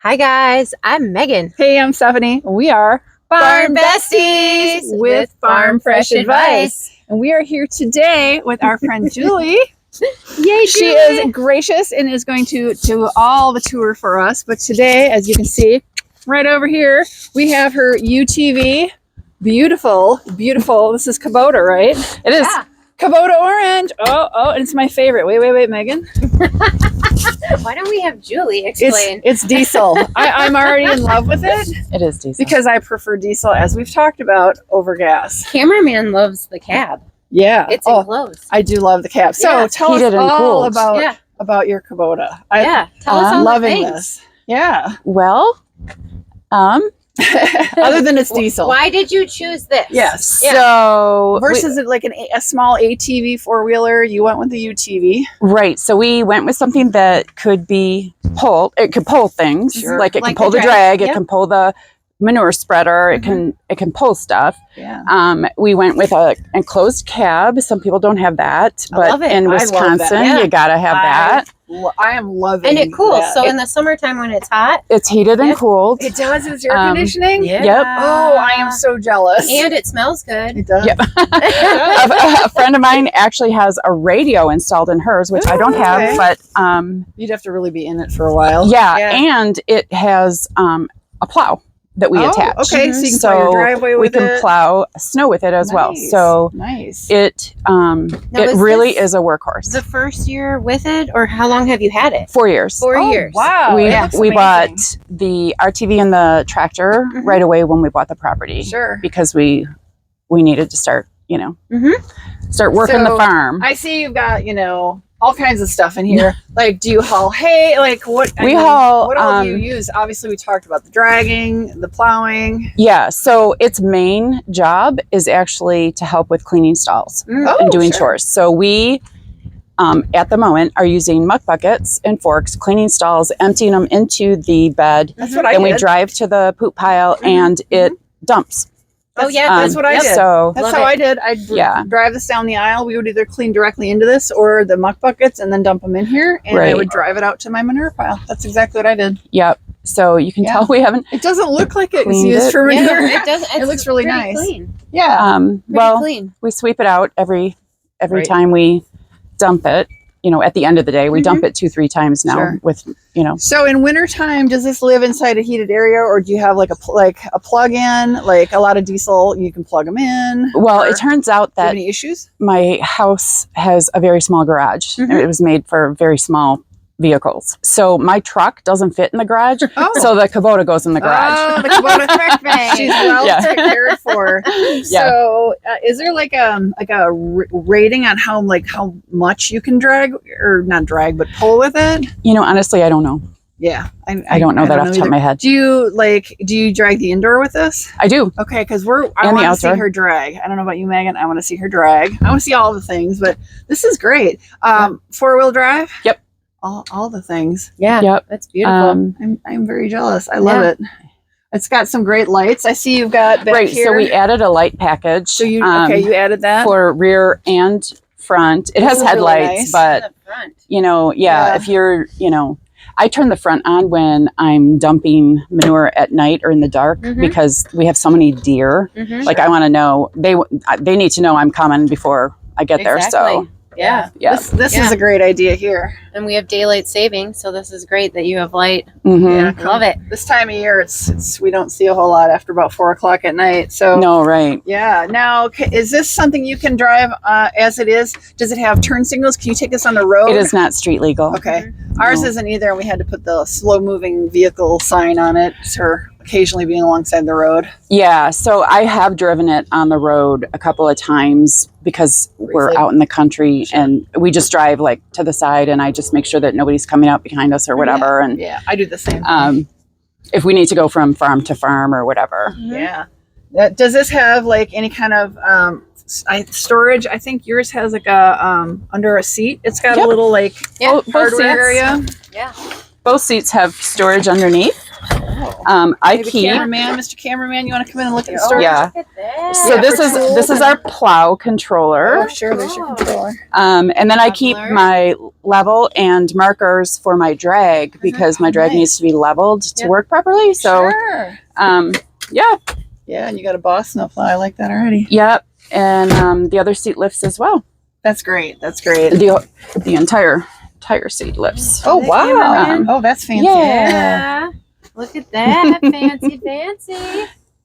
Hi guys, I'm Megan. Hey, I'm Stephanie. We are Farm Besties with Farm Fresh Advice. And we are here today with our friend Julie. Yay, She is gracious and is going to do all the tour for us. But today, as you can see, right over here, we have her UTV. Beautiful, beautiful. This is Kubota, right? It is. Yeah. Kubota orange. Oh, and it's my favorite. Wait, Megan. Why don't we have Julie explain? It's diesel. I'm already in love with it. It is diesel. Because I prefer diesel, as we've talked about, over gas. Cameraman loves the cab. Yeah. It's enclosed. I do love the cab. So Yeah. tell us Heated and all cooled. about your Kubota. Tell us all I'm the loving things. this. Yeah. Well, Other than it's diesel. Why did you choose this? Yes. Yeah. so Versus it like a small ATV four-wheeler, you went with the UTV. right. So we went with something that could be pulled. It could pull things. Sure. Like it Like can pull the the drag. drag. It can pull the manure spreader. It can pull stuff. Yeah. We went with a enclosed cab. Some people don't have that, I but love it. in I love that. Wisconsin, Yeah. you gotta have that. I am loving And it cools. that. So in the summertime when it's hot. It's heated and Yep. cooled. It does. It's air Um, conditioning. Yeah. Yep. Oh, I am so jealous. And it smells good. It does. Yep. a friend of mine actually has a radio installed in hers, which I don't have, okay. but You'd have to really be in it for a while. yeah, Yeah. and it has a plow that we attach. Okay, so you can plow your driveway we with can it. plow snow with it as well. Nice. So nice. it is really this is a workhorse. The first year with it, or how long have you had it? 4 years. 4 Oh, years. wow. we it looks we amazing. bought the RTV and the tractor Mhm. right away when we bought the property Sure. because we needed to start start working the So, farm. I see you've got, all kinds of stuff in here. Like, do you haul hay? Like, what? haul, What all do you use? Obviously, we talked about the dragging, the plowing. Yeah, so its main job is actually to help with cleaning stalls and doing sure. chores. So we, at the moment, are using muck buckets and forks, cleaning stalls, emptying them into the bed. That's what I Then we did. drive to the poop pile and it dumps. Oh, yeah. That's what I did. So That's Love how it. I did. I'd Yeah. drive this down the aisle. We would either clean directly into this or the muck buckets and then dump them in here. And I Right. would drive it out to my manure pile. That's exactly what I did. yep. So you can Yeah. tell we haven't. It doesn't look like it's Cleaned used it. for manure. Yeah, it does. It's looks really pretty nice. Clean. Yeah. Pretty Well, clean. we sweep it out every Right. time we dump it. At the end of the day, we dump it 2-3 times now Sure. with. So in wintertime, does this live inside a heated area, or do you have like a plug-in, like a lot of diesel? You can plug them in. Well, or it turns out do you have that any issues? my house has a very small garage. Mhm. It was made for very small vehicles. So my truck doesn't fit in the garage. Oh. So the Kubota goes in the garage. Oh, the Kubota perfect. She's well Yeah. cared for. Yeah. So, is there like a rating on how much you can drag or not drag but pull with it? Honestly, I don't know. Yeah, I don't know that off the top of either. my head. Do you drag the indoor with this? I do. Okay, because I And the want to see outdoor. her drag. I don't know about you, Megan. I want to see her drag. I want to see all the things, but this is great. 4-wheel drive. Yep. All the things. Yeah. Yep. That's beautiful. I'm very jealous. I love it. It's got some great lights. I see you've got back Right. here. So we added a light package. So you added that for rear and front. It This has is really headlights, nice. but In the front. Yeah. if you're, I turn the front on when I'm dumping manure at night or in the dark Mhm. because we have so many deer. Mhm. Like I want to know they need to know I'm coming before I get there. So Exactly. Yeah. yeah. This is a great idea here. And we have daylight saving, so this is great that you have light. Mhm. Love it. This time of year, it's we don't see a whole lot after about 4:00 at night. So No, right. yeah. Now, is this something you can drive as it is? Does it have turn signals? Can you take this on the road? It is not street legal. Okay. Ours No. isn't either, and we had to put the slow moving vehicle sign on it for occasionally being alongside the road. Yeah, so I have driven it on the road a couple of times because we're Briefly. out in the country and we just drive like to the side and I just make sure that nobody's coming up behind us or whatever. And Yeah, I do the same thing. if we need to go from farm to farm or whatever. Yeah. Does this have like any kind of storage? I think yours has like a under a seat. It's got a Yep. little like Yeah. Both hardware seats. area. Yeah. Both seats have storage underneath. I Maybe keep. cameraman, Mr. Cameraman, you want to come in and look at the store? Yeah. Look at that. So Yeah, this is our plow controller. Oh, sure, there's your controller. And then I keep Leveler. my level and markers for my drag because my drag nice. needs to be leveled to Yep. work properly. So, Sure. yeah, Yeah, and you got a Boss snowplow. I like that already. yep. And the other seat lifts as well. That's great. That's great. The entire seat lifts. Oh, The wow. cameraman. Oh, that's fancy. Yeah. Look at that. Fancy.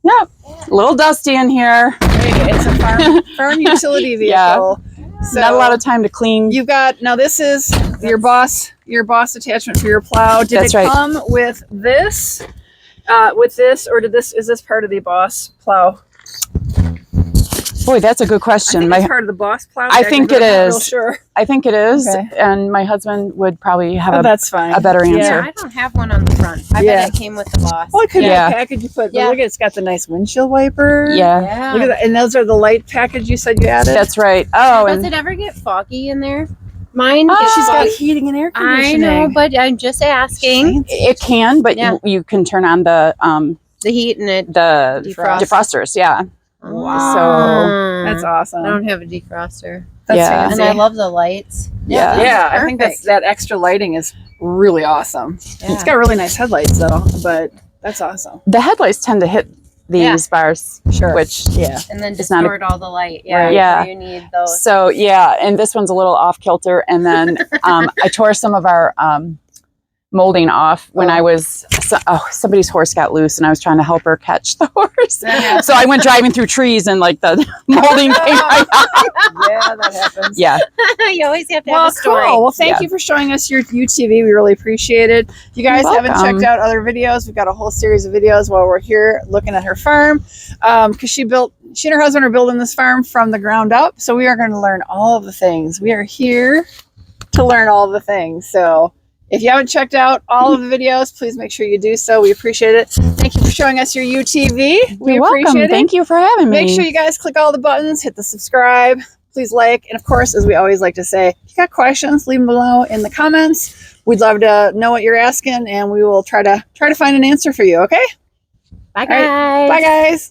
Yep. A little dusty in here. It's a farm utility vehicle. Yeah. So Not a lot of time to clean. you've got, now this is your Boss attachment for your plow. Did That's it right. come with this? Or is this part of the Boss plow? Boy, that's a good I question. think it's part of the Boss plow. I think package, but it I'm not real is. sure. I think it is. Okay. And my husband would probably have Oh, that's fine. a better Yeah. answer. Yeah, I don't have one on the front. I Yeah. bet it came with the Boss. Well, it could Yeah. be a package you put. But Yeah. look at it's got the nice windshield wiper. Yeah, Yeah. Look at that. And those are the light package you said you added? that's right. Oh, Does and it ever get foggy in there? Mine Oh, gets She's got foggy. heating and air I conditioning. know, but I'm just asking. it can, but Yeah. you can turn on the The heat and it. the Defrost. defrosters. Yeah. Wow. That's awesome. I don't have a defroster. That's Yeah. fancy. And I love the lights. Yeah. this is Yeah, I think perfect. that extra lighting is really awesome. Yeah. It's got really nice headlights though, but that's awesome. The headlights tend to hit these bars, Sure. which Yeah. And then It's not a- distort all the light. Yeah. Right. Yeah. You need those. so yeah, and this one's a little off kilter. And then I tore some of our molding off when I was somebody's horse got loose and I was trying to help her catch the horse. Yeah. So I went driving through trees and like the molding came right out. Yeah, that happens. Yeah. You always have to Well, have a story. cool. Well, thank Yeah. you for showing us your UTV. We really appreciate it. If you guys You're haven't welcome. checked out other videos, we've got a whole series of videos while we're here looking at her farm. Because she and her husband are building this farm from the ground up. So we are going to learn all of the things. We are here to learn all of the things. So if you haven't checked out all of the videos, please make sure you do so. We appreciate it. Thank you for showing us your UTV. We You're appreciate welcome. it. Thank you for having me. Make sure you guys click all the buttons, hit the subscribe, please like, and of course, as we always like to say, if you got questions, leave them below in the comments. We'd love to know what you're asking, and we will try to find an answer for you. Okay? Bye, All right. guys. Bye, guys.